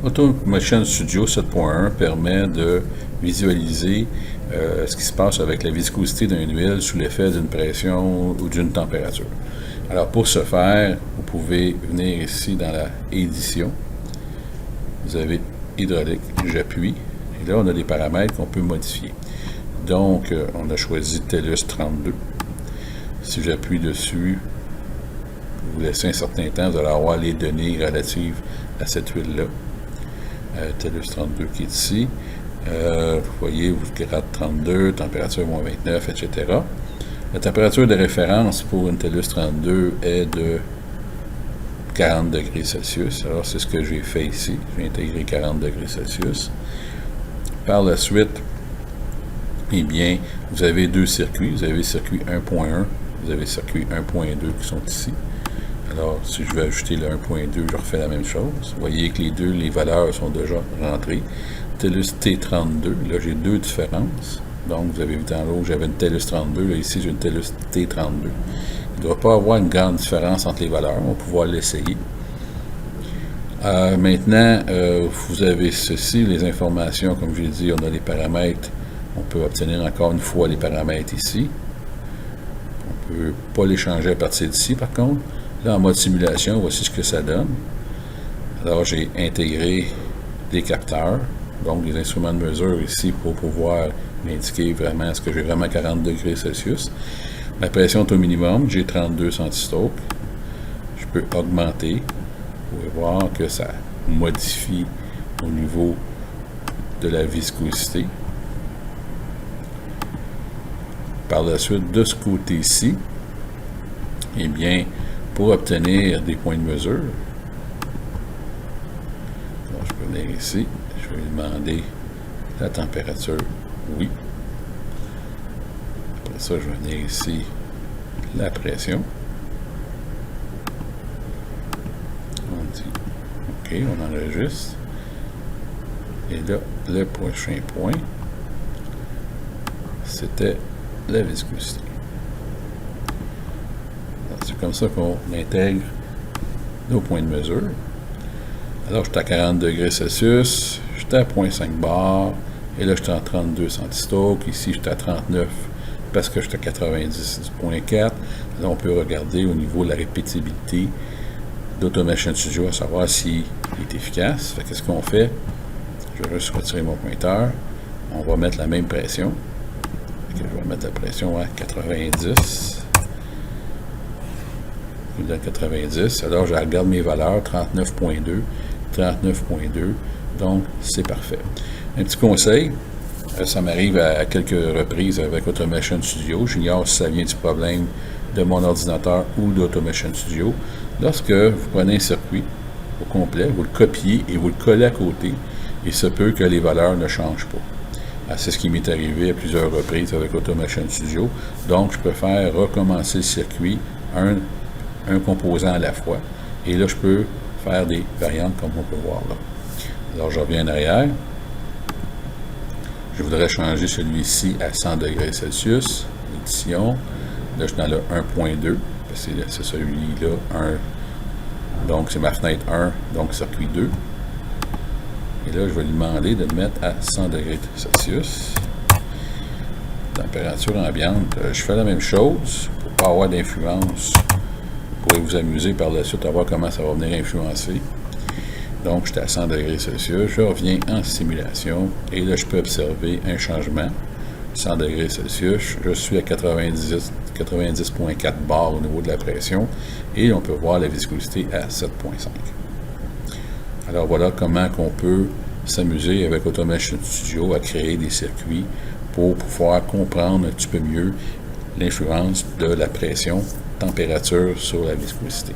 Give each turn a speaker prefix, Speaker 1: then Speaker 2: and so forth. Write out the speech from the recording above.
Speaker 1: Automation Studio 7.1 permet de visualiser ce qui se passe avec la viscosité d'une huile sous l'effet d'une pression ou d'une température. Alors pour ce faire, vous pouvez venir ici dans la édition. Vous avez hydraulique, j'appuie. Et là, on a des paramètres qu'on peut modifier. Donc, on a choisi TELUS 32. Si j'appuie dessus, vous laissez un certain temps, vous allez avoir les données relatives à cette huile-là. TELUS 32 qui est ici. Vous voyez, vous grade 32, température moins 29, etc. La température de référence pour une TELUS 32 est de 40 degrés Celsius. Alors, c'est ce que j'ai fait ici. J'ai intégré 40 degrés Celsius. Par la suite, eh bien, vous avez deux circuits. Vous avez le circuit 1.1, vous avez le circuit 1.2 qui sont ici. Alors, si je veux ajouter le 1.2, je refais la même chose. Vous voyez que les valeurs sont déjà rentrées. TELUS T32, là, j'ai deux différences. Donc, vous avez vu dans l'autre, j'avais une TELUS 32. Là, ici, j'ai une TELUS T32. Il ne doit pas avoir une grande différence entre les valeurs. On va pouvoir l'essayer. Maintenant, vous avez ceci, les informations. Comme j'ai dit, on a les paramètres. On peut obtenir encore une fois les paramètres ici. On ne peut pas les changer à partir d'ici, par contre. Là, en mode simulation, voici ce que ça donne. Alors, j'ai intégré des capteurs, donc des instruments de mesure ici pour pouvoir m'indiquer vraiment est-ce que j'ai vraiment 40 degrés Celsius. Ma pression est au minimum, j'ai 32 centistokes. Je peux augmenter. Vous pouvez voir que ça modifie au niveau de la viscosité. Par la suite, de ce côté-ci, eh bien, pour obtenir des points de mesure, donc je peux venir ici, je vais lui demander la température, oui. Après ça, je vais venir ici, la pression. On dit OK, on enregistre. Et là, le prochain point, c'était la viscosité. C'est comme ça qu'on intègre nos points de mesure. Alors, je suis à 40 degrés Celsius, j'étais à 0.5 bar, et là, j'étais à 32 centistokes. Ici, j'étais à 39 parce que j'étais à 90.4. Là, on peut regarder au niveau de la répétibilité d'Automation Studio, à savoir s'il est efficace. Qu'est-ce qu'on fait? Je vais juste retirer mon pointeur. On va mettre la même pression. Je vais mettre la pression à 90. 90. Alors, je regarde mes valeurs, 39.2, 39.2. Donc, c'est parfait. Un petit conseil, ça m'arrive à quelques reprises avec Automation Studio. J'ignore si ça vient du problème de mon ordinateur ou d'Automation Studio. Lorsque vous prenez un circuit au complet, vous le copiez et vous le collez à côté, il se peut que les valeurs ne changent pas. C'est ce qui m'est arrivé à plusieurs reprises avec Automation Studio. Donc, je préfère recommencer le circuit, un composant à la fois. Et là, je peux faire des variantes comme on peut voir là. Alors, je reviens en arrière. Je voudrais changer celui-ci à 100 degrés Celsius. Édition. Là, je suis dans le 1.2. C'est celui-là, 1. Donc, c'est ma fenêtre 1, donc circuit 2. Et là, je vais lui demander de le mettre à 100 degrés Celsius. Température ambiante. Je fais la même chose pour ne pas avoir d'influence. Vous pourrez vous amuser par la suite à voir comment ça va venir influencer. Donc, j'étais à 100 degrés Celsius. Je reviens en simulation. Et là, je peux observer un changement. 100 degrés Celsius. Je suis à 90.4 bars au niveau de la pression. Et on peut voir la viscosité à 7.5. Alors voilà comment on peut s'amuser avec Automation Studio à créer des circuits pour pouvoir comprendre un petit peu mieux l'influence de la pression, température sur la viscosité.